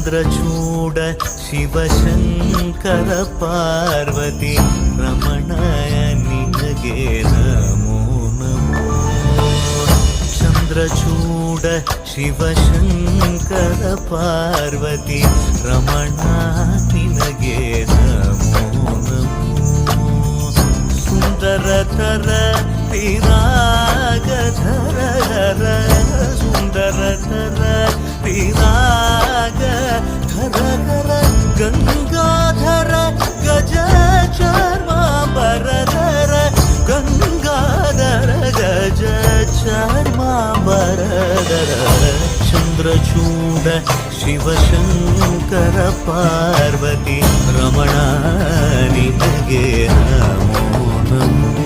ಚಂದ್ರಚೂಡ ಶಿವಶಂಕರ ಪಾರ್ವತಿ ರಮಣಯ ನಿನಗೆ ನಮೋ ನಮೋ. ಚಂದ್ರಚೂಡ ಶಿವಶಂಕರ ಪಾರ್ವತಿ ರಮಣ ನಿನಗೆ ನಮೋ ನಮೋ. ಸುಂದರತರ ವಿರಾಗಧರ ಸುಂದರತರ ವಿರಾಗಧರ ಗಂಗಾಧರ ಗಜ ಚರ್ಮಾಂಬರಧರ ಗಂಗಾಧರ ಗಜ ಚರ್ಮಾಂಬರಧರ. ಚಂದ್ರಚೂಡ ಶಿವಶಂಕರ ಪಾರ್ವತಿ ರಮಣ ನಿನಗೆ ನಮೋ ನಮೋ.